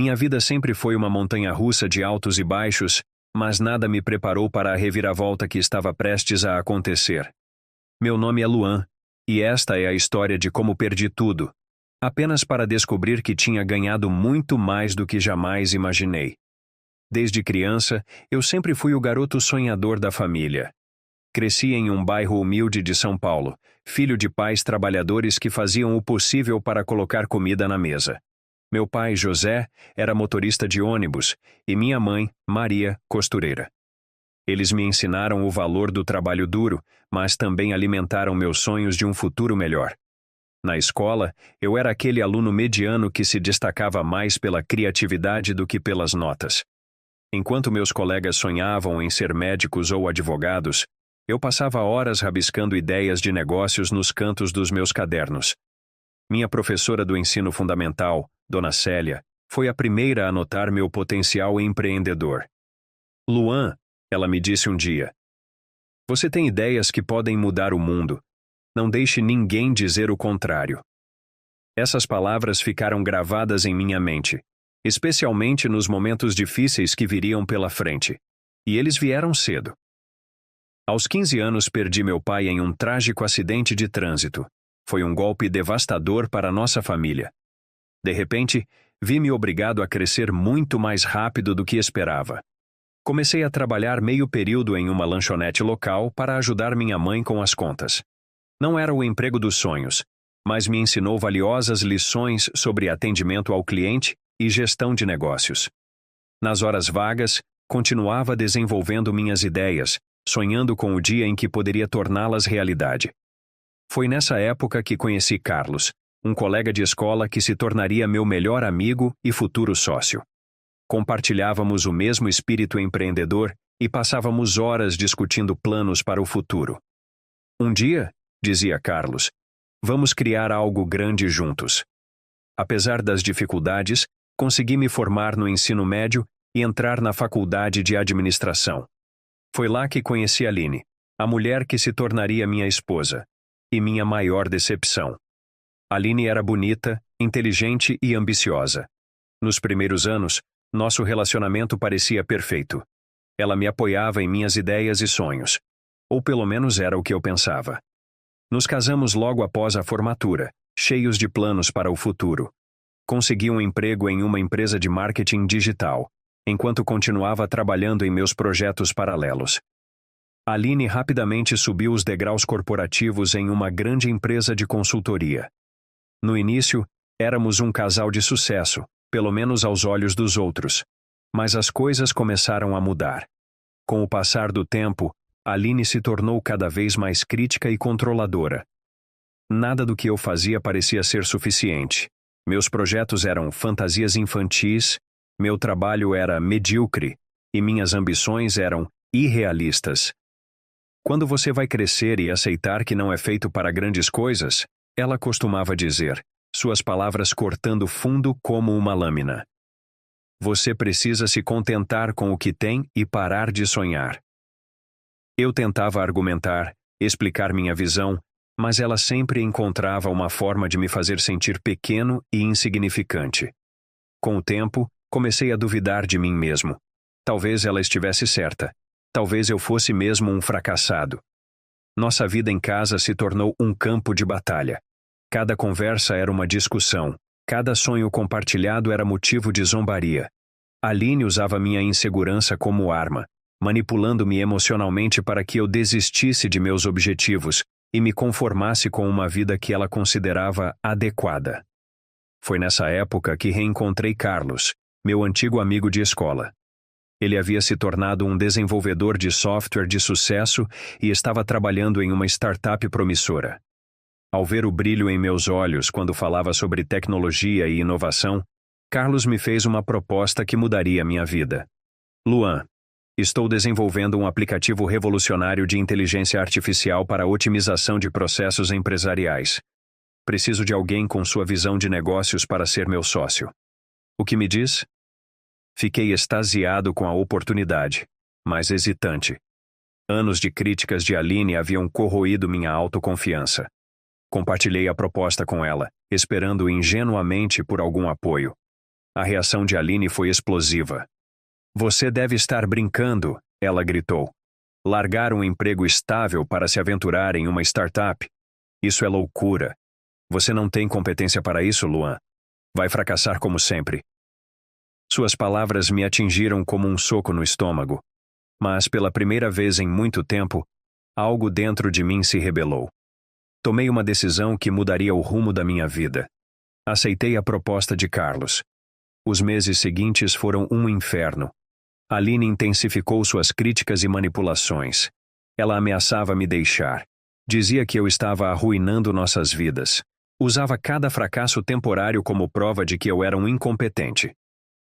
Minha vida sempre foi uma montanha-russa de altos e baixos, mas nada me preparou para a reviravolta que estava prestes a acontecer. Meu nome é Luan, e esta é a história de como perdi tudo, apenas para descobrir que tinha ganhado muito mais do que jamais imaginei. Desde criança, eu sempre fui o garoto sonhador da família. Cresci em um bairro humilde de São Paulo, filho de pais trabalhadores que faziam o possível para colocar comida na mesa. Meu pai, José, era motorista de ônibus e minha mãe, Maria, costureira. Eles me ensinaram o valor do trabalho duro, mas também alimentaram meus sonhos de um futuro melhor. Na escola, eu era aquele aluno mediano que se destacava mais pela criatividade do que pelas notas. Enquanto meus colegas sonhavam em ser médicos ou advogados, eu passava horas rabiscando ideias de negócios nos cantos dos meus cadernos. Minha professora do ensino fundamental, Dona Célia, foi a primeira a notar meu potencial empreendedor. Luan, ela me disse um dia, você tem ideias que podem mudar o mundo. Não deixe ninguém dizer o contrário. Essas palavras ficaram gravadas em minha mente, especialmente nos momentos difíceis que viriam pela frente. E eles vieram cedo. Aos 15 anos perdi meu pai em um trágico acidente de trânsito. Foi um golpe devastador para nossa família. De repente, vi-me obrigado a crescer muito mais rápido do que esperava. Comecei a trabalhar meio período em uma lanchonete local para ajudar minha mãe com as contas. Não era o emprego dos sonhos, mas me ensinou valiosas lições sobre atendimento ao cliente e gestão de negócios. Nas horas vagas, continuava desenvolvendo minhas ideias, sonhando com o dia em que poderia torná-las realidade. Foi nessa época que conheci Carlos, um colega de escola que se tornaria meu melhor amigo e futuro sócio. Compartilhávamos o mesmo espírito empreendedor e passávamos horas discutindo planos para o futuro. Um dia, dizia Carlos, vamos criar algo grande juntos. Apesar das dificuldades, consegui me formar no ensino médio e entrar na faculdade de administração. Foi lá que conheci Aline, a mulher que se tornaria minha esposa, e minha maior decepção. Aline era bonita, inteligente e ambiciosa. Nos primeiros anos, nosso relacionamento parecia perfeito. Ela me apoiava em minhas ideias e sonhos. Ou pelo menos era o que eu pensava. Nos casamos logo após a formatura, cheios de planos para o futuro. Consegui um emprego em uma empresa de marketing digital, enquanto continuava trabalhando em meus projetos paralelos. Aline rapidamente subiu os degraus corporativos em uma grande empresa de consultoria. No início, éramos um casal de sucesso, pelo menos aos olhos dos outros. Mas as coisas começaram a mudar. Com o passar do tempo, Aline se tornou cada vez mais crítica e controladora. Nada do que eu fazia parecia ser suficiente. Meus projetos eram fantasias infantis, meu trabalho era medíocre, e minhas ambições eram irrealistas. Quando você vai crescer e aceitar que não é feito para grandes coisas, ela costumava dizer, suas palavras cortando fundo como uma lâmina. Você precisa se contentar com o que tem e parar de sonhar. Eu tentava argumentar, explicar minha visão, mas ela sempre encontrava uma forma de me fazer sentir pequeno e insignificante. Com o tempo, comecei a duvidar de mim mesmo. Talvez ela estivesse certa. Talvez eu fosse mesmo um fracassado. Nossa vida em casa se tornou um campo de batalha. Cada conversa era uma discussão. Cada sonho compartilhado era motivo de zombaria. Aline usava minha insegurança como arma, manipulando-me emocionalmente para que eu desistisse de meus objetivos e me conformasse com uma vida que ela considerava adequada. Foi nessa época que reencontrei Carlos, meu antigo amigo de escola. Ele havia se tornado um desenvolvedor de software de sucesso e estava trabalhando em uma startup promissora. Ao ver o brilho em meus olhos quando falava sobre tecnologia e inovação, Carlos me fez uma proposta que mudaria minha vida. Luan, estou desenvolvendo um aplicativo revolucionário de inteligência artificial para a otimização de processos empresariais. Preciso de alguém com sua visão de negócios para ser meu sócio. O que me diz? Fiquei extasiado com a oportunidade, mas hesitante. Anos de críticas de Aline haviam corroído minha autoconfiança. Compartilhei a proposta com ela, esperando ingenuamente por algum apoio. A reação de Aline foi explosiva. Você deve estar brincando, ela gritou. Largar um emprego estável para se aventurar em uma startup? Isso é loucura. Você não tem competência para isso, Luan. Vai fracassar como sempre. Suas palavras me atingiram como um soco no estômago. Mas pela primeira vez em muito tempo, algo dentro de mim se rebelou. Tomei uma decisão que mudaria o rumo da minha vida. Aceitei a proposta de Carlos. Os meses seguintes foram um inferno. Aline intensificou suas críticas e manipulações. Ela ameaçava me deixar. Dizia que eu estava arruinando nossas vidas. Usava cada fracasso temporário como prova de que eu era um incompetente.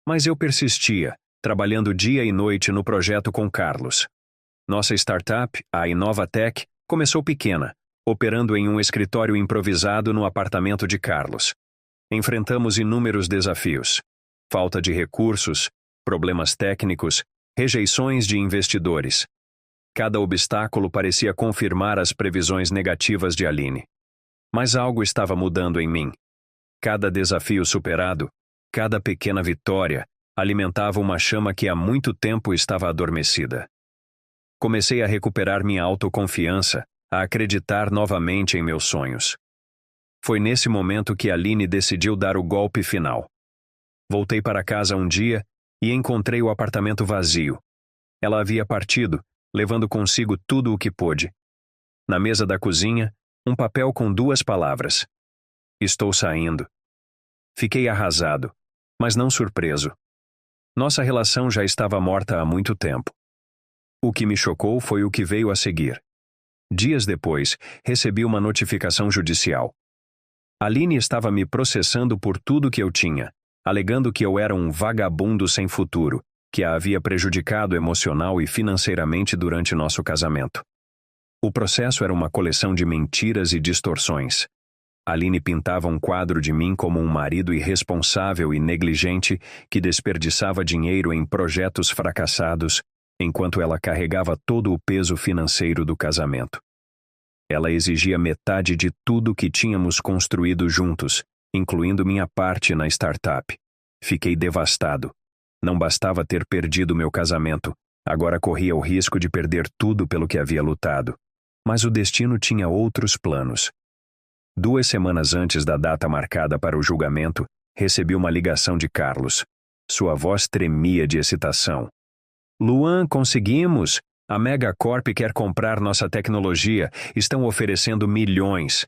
Mas eu persistia, trabalhando dia e noite no projeto com Carlos. Nossa startup, a Inovatec, começou pequena, operando em um escritório improvisado no apartamento de Carlos. Enfrentamos inúmeros desafios. Falta de recursos, problemas técnicos, rejeições de investidores. Cada obstáculo parecia confirmar as previsões negativas de Aline. Mas algo estava mudando em mim. Cada desafio superado, cada pequena vitória, alimentava uma chama que há muito tempo estava adormecida. Comecei a recuperar minha autoconfiança, a acreditar novamente em meus sonhos. Foi nesse momento que Aline decidiu dar o golpe final. Voltei para casa um dia e encontrei o apartamento vazio. Ela havia partido, levando consigo tudo o que pôde. Na mesa da cozinha, um papel com 2 palavras. Estou saindo. Fiquei arrasado, mas não surpreso. Nossa relação já estava morta há muito tempo. O que me chocou foi o que veio a seguir. Dias depois, recebi uma notificação judicial. Aline estava me processando por tudo que eu tinha, alegando que eu era um vagabundo sem futuro, que a havia prejudicado emocional e financeiramente durante nosso casamento. O processo era uma coleção de mentiras e distorções. Aline pintava um quadro de mim como um marido irresponsável e negligente que desperdiçava dinheiro em projetos fracassados, enquanto ela carregava todo o peso financeiro do casamento. Ela exigia metade de tudo que tínhamos construído juntos, incluindo minha parte na startup. Fiquei devastado. Não bastava ter perdido meu casamento, agora corria o risco de perder tudo pelo que havia lutado. Mas o destino tinha outros planos. 2 semanas antes da data marcada para o julgamento, recebi uma ligação de Carlos. Sua voz tremia de excitação. Luan, conseguimos! A Megacorp quer comprar nossa tecnologia. Estão oferecendo milhões.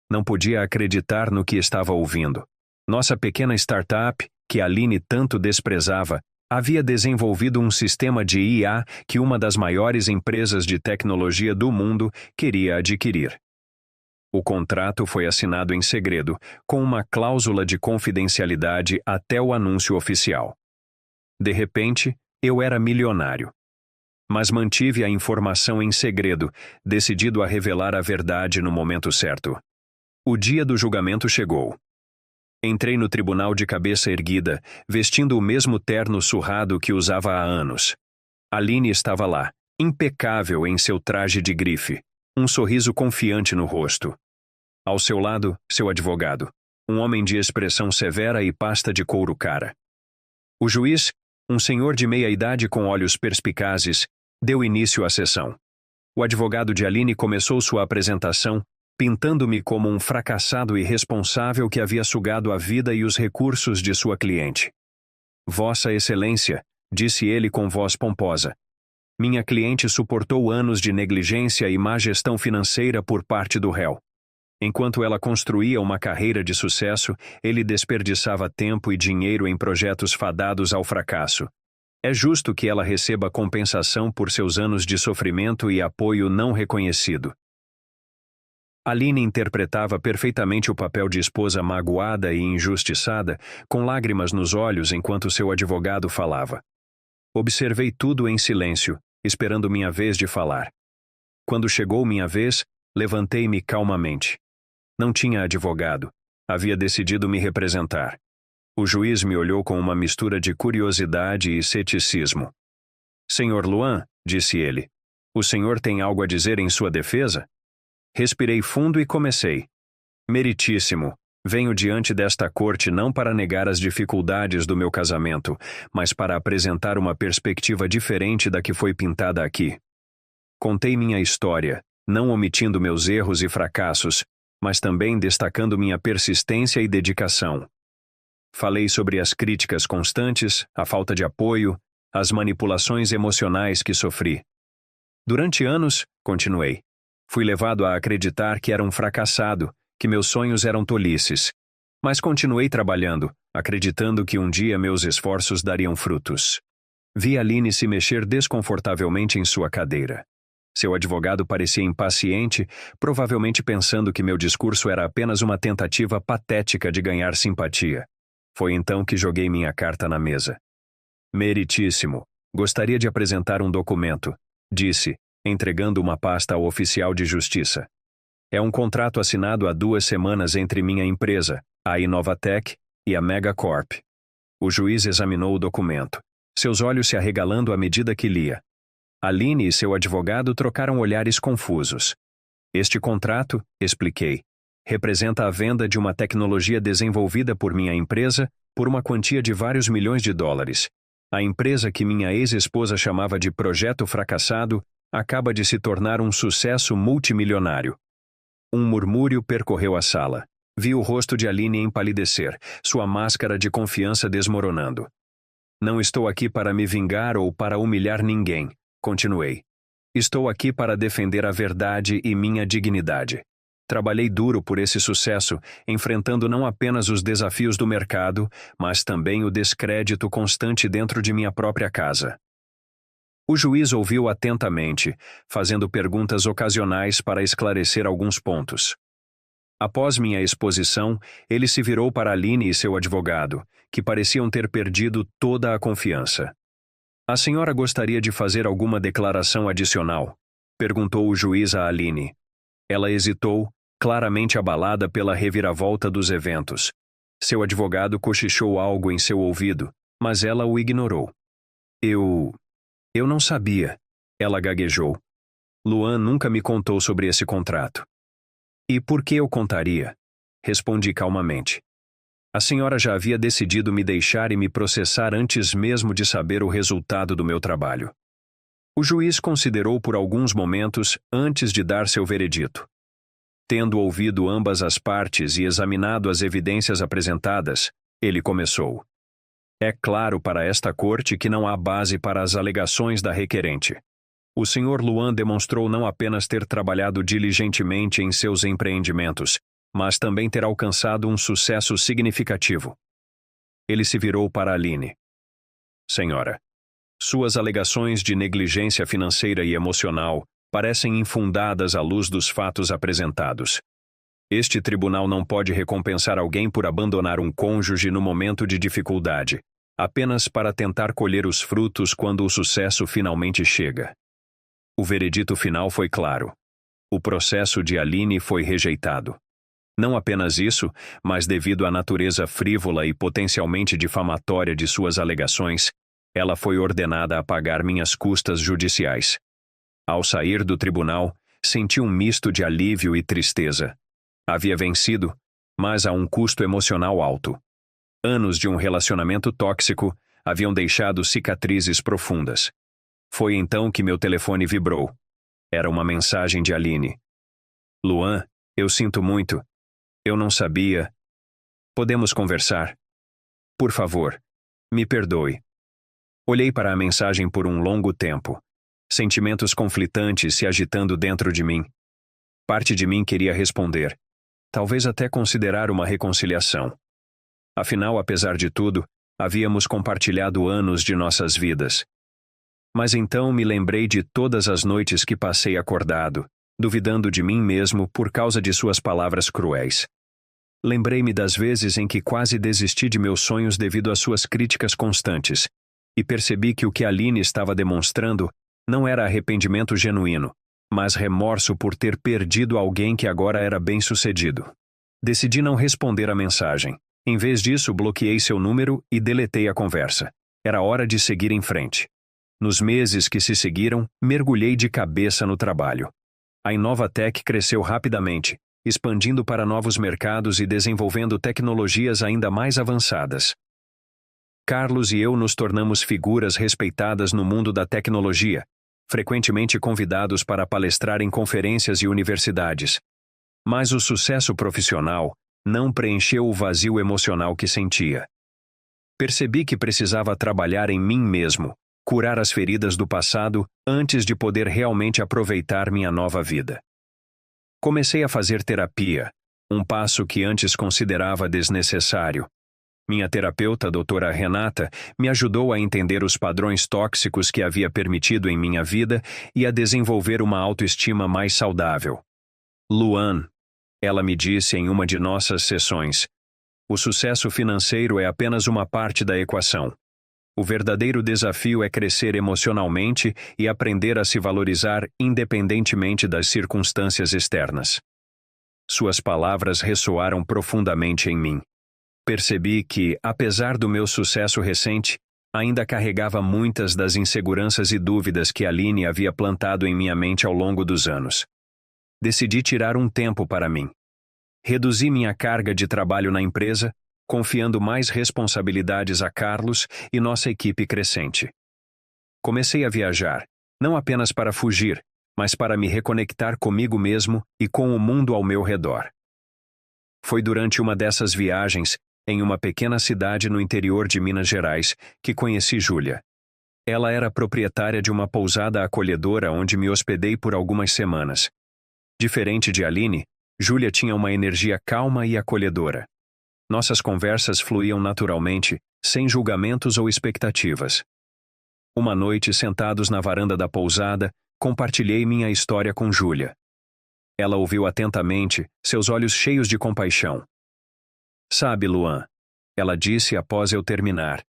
Não podia acreditar no que estava ouvindo. Nossa pequena startup, que Aline tanto desprezava, havia desenvolvido um sistema de IA que uma das maiores empresas de tecnologia do mundo queria adquirir. O contrato foi assinado em segredo, com uma cláusula de confidencialidade até o anúncio oficial. De repente, eu era milionário. Mas mantive a informação em segredo, decidido a revelar a verdade no momento certo. O dia do julgamento chegou. Entrei no tribunal de cabeça erguida, vestindo o mesmo terno surrado que usava há anos. Aline estava lá, impecável em seu traje de grife, um sorriso confiante no rosto. Ao seu lado, seu advogado, um homem de expressão severa e pasta de couro cara. O juiz, um senhor de meia-idade com olhos perspicazes, deu início à sessão. O advogado de Aline começou sua apresentação, pintando-me como um fracassado irresponsável que havia sugado a vida e os recursos de sua cliente. Vossa Excelência, disse ele com voz pomposa, minha cliente suportou anos de negligência e má gestão financeira por parte do réu. Enquanto ela construía uma carreira de sucesso, ele desperdiçava tempo e dinheiro em projetos fadados ao fracasso. É justo que ela receba compensação por seus anos de sofrimento e apoio não reconhecido. Aline interpretava perfeitamente o papel de esposa magoada e injustiçada, com lágrimas nos olhos enquanto seu advogado falava. Observei tudo em silêncio, esperando minha vez de falar. Quando chegou minha vez, levantei-me calmamente. Não tinha advogado. Havia decidido me representar. O juiz me olhou com uma mistura de curiosidade e ceticismo. Senhor Luan, disse ele, o senhor tem algo a dizer em sua defesa? Respirei fundo e comecei. Meritíssimo, Venho diante desta corte não para negar as dificuldades do meu casamento, mas para apresentar uma perspectiva diferente da que foi pintada aqui. Contei minha história, não omitindo meus erros e fracassos, mas também destacando minha persistência e dedicação. Falei sobre as críticas constantes, a falta de apoio, as manipulações emocionais que sofri. Durante anos, continuei, fui levado a acreditar que era um fracassado, que meus sonhos eram tolices. Mas continuei trabalhando, acreditando que um dia meus esforços dariam frutos. Vi Aline se mexer desconfortavelmente em sua cadeira. Seu advogado parecia impaciente, provavelmente pensando que meu discurso era apenas uma tentativa patética de ganhar simpatia. Foi então que joguei minha carta na mesa. Meritíssimo, gostaria de apresentar um documento, disse, entregando uma pasta ao oficial de justiça. É um contrato assinado há 2 semanas entre minha empresa, a Inovatec, e a Megacorp. O juiz examinou o documento, seus olhos se arregalando à medida que lia. Aline e seu advogado trocaram olhares confusos. Este contrato, expliquei, representa a venda de uma tecnologia desenvolvida por minha empresa por uma quantia de vários milhões de dólares. A empresa que minha ex-esposa chamava de Projeto Fracassado acaba de se tornar um sucesso multimilionário. Um murmúrio percorreu a sala. Vi o rosto de Aline empalidecer, sua máscara de confiança desmoronando. Não estou aqui para me vingar ou para humilhar ninguém, continuei. Estou aqui para defender a verdade e minha dignidade. Trabalhei duro por esse sucesso, enfrentando não apenas os desafios do mercado, mas também o descrédito constante dentro de minha própria casa. O juiz ouviu atentamente, fazendo perguntas ocasionais para esclarecer alguns pontos. Após minha exposição, ele se virou para Aline e seu advogado, que pareciam ter perdido toda a confiança. A senhora gostaria de fazer alguma declaração adicional? Perguntou o juiz a Aline. Ela hesitou, claramente abalada pela reviravolta dos eventos. Seu advogado cochichou algo em seu ouvido, mas ela o ignorou. Eu não sabia, ela gaguejou. Luan nunca me contou sobre esse contrato. E por que eu contaria? Respondi calmamente. A senhora já havia decidido me deixar e me processar antes mesmo de saber o resultado do meu trabalho. O juiz considerou por alguns momentos antes de dar seu veredito. Tendo ouvido ambas as partes e examinado as evidências apresentadas, ele começou. É claro para esta corte que não há base para as alegações da requerente. O Sr. Luan demonstrou não apenas ter trabalhado diligentemente em seus empreendimentos, mas também ter alcançado um sucesso significativo. Ele se virou para Aline. Senhora, suas alegações de negligência financeira e emocional parecem infundadas à luz dos fatos apresentados. Este tribunal não pode recompensar alguém por abandonar um cônjuge no momento de dificuldade, apenas para tentar colher os frutos quando o sucesso finalmente chega. O veredito final foi claro. O processo de Aline foi rejeitado. Não apenas isso, mas devido à natureza frívola e potencialmente difamatória de suas alegações, ela foi ordenada a pagar minhas custas judiciais. Ao sair do tribunal, senti um misto de alívio e tristeza. Havia vencido, mas a um custo emocional alto. Anos de um relacionamento tóxico haviam deixado cicatrizes profundas. Foi então que meu telefone vibrou. Era uma mensagem de Aline. Luan, eu sinto muito. Eu não sabia. Podemos conversar? Por favor, me perdoe. Olhei para a mensagem por um longo tempo. Sentimentos conflitantes se agitando dentro de mim. Parte de mim queria responder. Talvez até considerar uma reconciliação. Afinal, apesar de tudo, havíamos compartilhado anos de nossas vidas. Mas então me lembrei de todas as noites que passei acordado, duvidando de mim mesmo por causa de suas palavras cruéis. Lembrei-me das vezes em que quase desisti de meus sonhos devido às suas críticas constantes, e percebi que o que Aline estava demonstrando não era arrependimento genuíno, mas remorso por ter perdido alguém que agora era bem-sucedido. Decidi não responder à mensagem. Em vez disso, bloqueei seu número e deletei a conversa. Era hora de seguir em frente. Nos meses que se seguiram, mergulhei de cabeça no trabalho. A Inovatec cresceu rapidamente, expandindo para novos mercados e desenvolvendo tecnologias ainda mais avançadas. Carlos e eu nos tornamos figuras respeitadas no mundo da tecnologia, frequentemente convidados para palestrar em conferências e universidades. Mas o sucesso profissional não preencheu o vazio emocional que sentia. Percebi que precisava trabalhar em mim mesmo, curar as feridas do passado antes de poder realmente aproveitar minha nova vida. Comecei a fazer terapia, um passo que antes considerava desnecessário. Minha terapeuta, a doutora Renata, me ajudou a entender os padrões tóxicos que havia permitido em minha vida e a desenvolver uma autoestima mais saudável. Luan, ela me disse em uma de nossas sessões, o sucesso financeiro é apenas uma parte da equação. O verdadeiro desafio é crescer emocionalmente e aprender a se valorizar independentemente das circunstâncias externas. Suas palavras ressoaram profundamente em mim. Percebi que, apesar do meu sucesso recente, ainda carregava muitas das inseguranças e dúvidas que Aline havia plantado em minha mente ao longo dos anos. Decidi tirar um tempo para mim. Reduzi minha carga de trabalho na empresa, confiando mais responsabilidades a Carlos e nossa equipe crescente. Comecei a viajar, não apenas para fugir, mas para me reconectar comigo mesmo e com o mundo ao meu redor. Foi durante uma dessas viagens, em uma pequena cidade no interior de Minas Gerais, que conheci Júlia. Ela era proprietária de uma pousada acolhedora onde me hospedei por algumas semanas. Diferente de Aline, Júlia tinha uma energia calma e acolhedora. Nossas conversas fluíam naturalmente, sem julgamentos ou expectativas. Uma noite, sentados na varanda da pousada, compartilhei minha história com Júlia. Ela ouviu atentamente, seus olhos cheios de compaixão. Sabe, Luan, ela disse após eu terminar.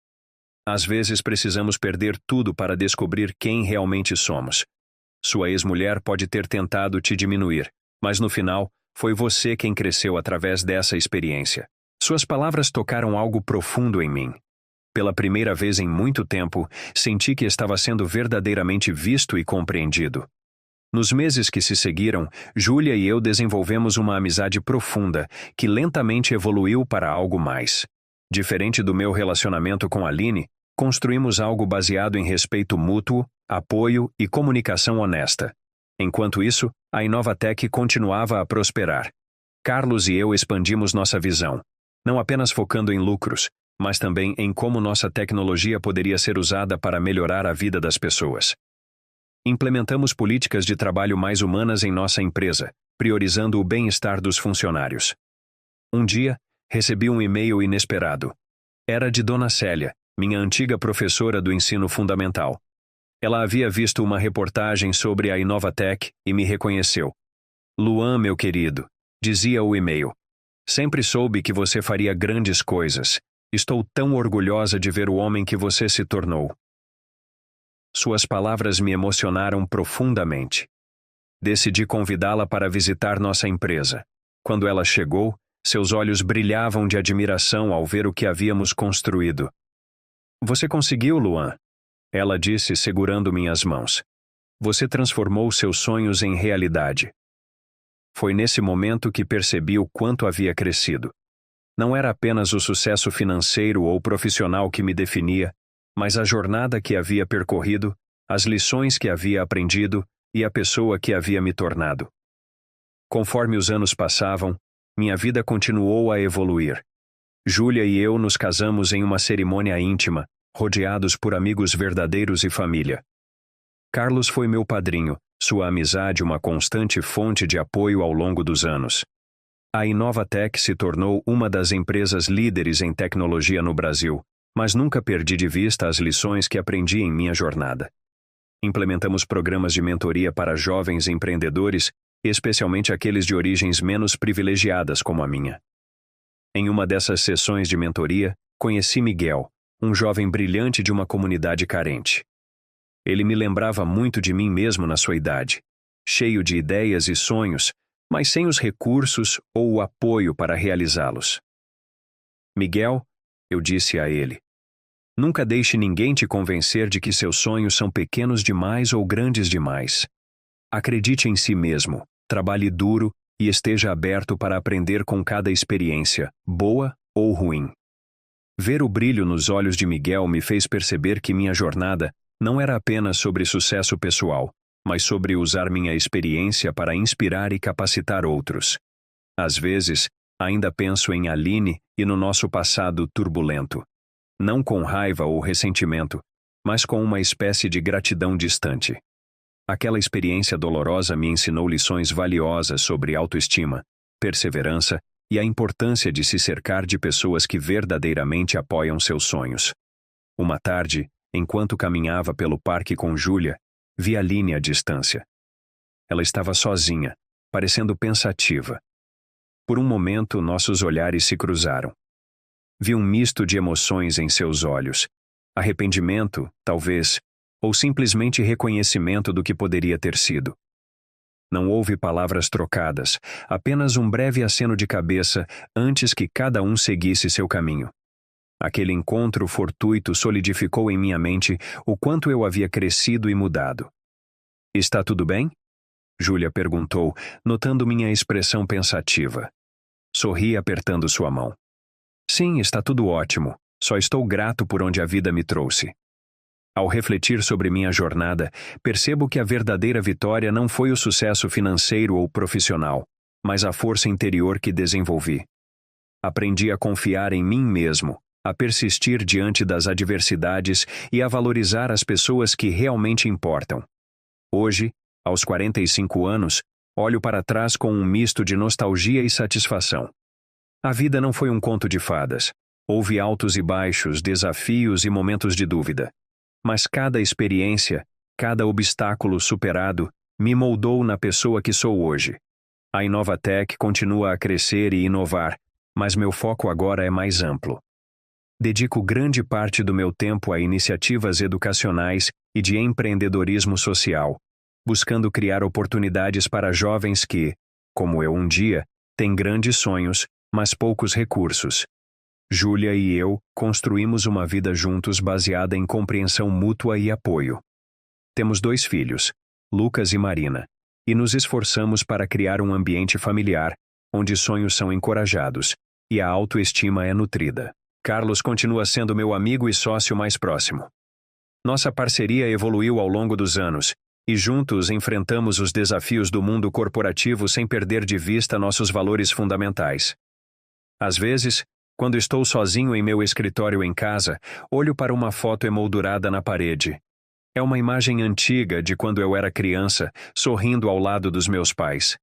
Às vezes precisamos perder tudo para descobrir quem realmente somos. Sua ex-mulher pode ter tentado te diminuir, mas no final, foi você quem cresceu através dessa experiência. Suas palavras tocaram algo profundo em mim. Pela primeira vez em muito tempo, senti que estava sendo verdadeiramente visto e compreendido. Nos meses que se seguiram, Júlia e eu desenvolvemos uma amizade profunda, que lentamente evoluiu para algo mais. Diferente do meu relacionamento com Aline, construímos algo baseado em respeito mútuo, apoio e comunicação honesta. Enquanto isso, a Inovatec continuava a prosperar. Carlos e eu expandimos nossa visão, não apenas focando em lucros, mas também em como nossa tecnologia poderia ser usada para melhorar a vida das pessoas. Implementamos políticas de trabalho mais humanas em nossa empresa, priorizando o bem-estar dos funcionários. Um dia, recebi um e-mail inesperado. Era de Dona Célia, minha antiga professora do ensino fundamental. Ela havia visto uma reportagem sobre a Inovatec e me reconheceu. Luan, meu querido, dizia o e-mail. Sempre soube que você faria grandes coisas. Estou tão orgulhosa de ver o homem que você se tornou. Suas palavras me emocionaram profundamente. Decidi convidá-la para visitar nossa empresa. Quando ela chegou, seus olhos brilhavam de admiração ao ver o que havíamos construído. Você conseguiu, Luan? Ela disse, segurando minhas mãos. Você transformou seus sonhos em realidade. Foi nesse momento que percebi o quanto havia crescido. Não era apenas o sucesso financeiro ou profissional que me definia, mas a jornada que havia percorrido, as lições que havia aprendido e a pessoa que havia me tornado. Conforme os anos passavam, minha vida continuou a evoluir. Júlia e eu nos casamos em uma cerimônia íntima, rodeados por amigos verdadeiros e família. Carlos foi meu padrinho, sua amizade uma constante fonte de apoio ao longo dos anos. A Inovatec se tornou uma das empresas líderes em tecnologia no Brasil, mas nunca perdi de vista as lições que aprendi em minha jornada. Implementamos programas de mentoria para jovens empreendedores, especialmente aqueles de origens menos privilegiadas como a minha. Em uma dessas sessões de mentoria, conheci Miguel, um jovem brilhante de uma comunidade carente. Ele me lembrava muito de mim mesmo na sua idade, cheio de ideias e sonhos, mas sem os recursos ou o apoio para realizá-los. Miguel, eu disse a ele, nunca deixe ninguém te convencer de que seus sonhos são pequenos demais ou grandes demais. Acredite em si mesmo, trabalhe duro e esteja aberto para aprender com cada experiência, boa ou ruim. Ver o brilho nos olhos de Miguel me fez perceber que minha jornada não era apenas sobre sucesso pessoal, mas sobre usar minha experiência para inspirar e capacitar outros. Às vezes, ainda penso em Aline e no nosso passado turbulento. Não com raiva ou ressentimento, mas com uma espécie de gratidão distante. Aquela experiência dolorosa me ensinou lições valiosas sobre autoestima, perseverança e a importância de se cercar de pessoas que verdadeiramente apoiam seus sonhos. Uma tarde, enquanto caminhava pelo parque com Júlia, vi Aline à distância. Ela estava sozinha, parecendo pensativa. Por um momento, nossos olhares se cruzaram. Vi um misto de emoções em seus olhos. Arrependimento, talvez, ou simplesmente reconhecimento do que poderia ter sido. Não houve palavras trocadas, apenas um breve aceno de cabeça antes que cada um seguisse seu caminho. Aquele encontro fortuito solidificou em minha mente o quanto eu havia crescido e mudado. "Está tudo bem?" Júlia perguntou, notando minha expressão pensativa. Sorri apertando sua mão. "Sim, está tudo ótimo. Só estou grato por onde a vida me trouxe." Ao refletir sobre minha jornada, percebo que a verdadeira vitória não foi o sucesso financeiro ou profissional, mas a força interior que desenvolvi. Aprendi a confiar em mim mesmo, a persistir diante das adversidades e a valorizar as pessoas que realmente importam. Hoje, aos 45 anos, olho para trás com um misto de nostalgia e satisfação. A vida não foi um conto de fadas. Houve altos e baixos, desafios e momentos de dúvida. Mas cada experiência, cada obstáculo superado, me moldou na pessoa que sou hoje. A Inovatec continua a crescer e inovar, mas meu foco agora é mais amplo. Dedico grande parte do meu tempo a iniciativas educacionais e de empreendedorismo social, buscando criar oportunidades para jovens que, como eu um dia, têm grandes sonhos, mas poucos recursos. Júlia e eu construímos uma vida juntos baseada em compreensão mútua e apoio. Temos 2 filhos, Lucas e Marina, e nos esforçamos para criar um ambiente familiar, onde sonhos são encorajados e a autoestima é nutrida. Carlos continua sendo meu amigo e sócio mais próximo. Nossa parceria evoluiu ao longo dos anos, e juntos enfrentamos os desafios do mundo corporativo sem perder de vista nossos valores fundamentais. Às vezes, quando estou sozinho em meu escritório em casa, olho para uma foto emoldurada na parede. É uma imagem antiga de quando eu era criança, sorrindo ao lado dos meus pais.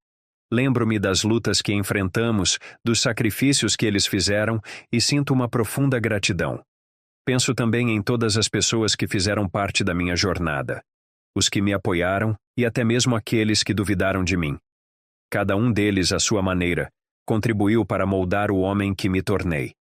Lembro-me das lutas que enfrentamos, dos sacrifícios que eles fizeram e sinto uma profunda gratidão. Penso também em todas as pessoas que fizeram parte da minha jornada. Os que me apoiaram e até mesmo aqueles que duvidaram de mim. Cada um deles, à sua maneira, contribuiu para moldar o homem que me tornei.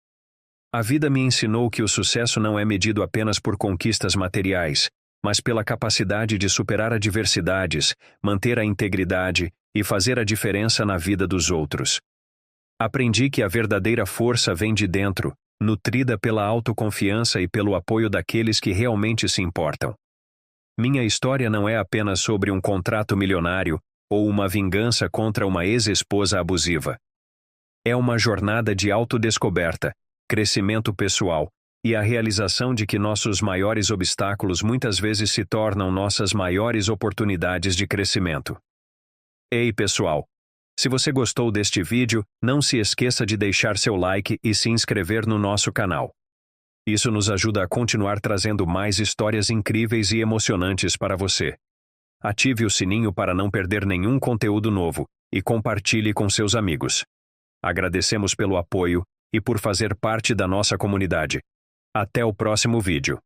A vida me ensinou que o sucesso não é medido apenas por conquistas materiais, mas pela capacidade de superar adversidades, manter a integridade e fazer a diferença na vida dos outros. Aprendi que a verdadeira força vem de dentro, nutrida pela autoconfiança e pelo apoio daqueles que realmente se importam. Minha história não é apenas sobre um contrato milionário ou uma vingança contra uma ex-esposa abusiva. É uma jornada de autodescoberta, crescimento pessoal e a realização de que nossos maiores obstáculos muitas vezes se tornam nossas maiores oportunidades de crescimento. Ei, pessoal! Se você gostou deste vídeo, não se esqueça de deixar seu like e se inscrever no nosso canal. Isso nos ajuda a continuar trazendo mais histórias incríveis e emocionantes para você. Ative o sininho para não perder nenhum conteúdo novo e compartilhe com seus amigos. Agradecemos pelo apoio e por fazer parte da nossa comunidade. Até o próximo vídeo.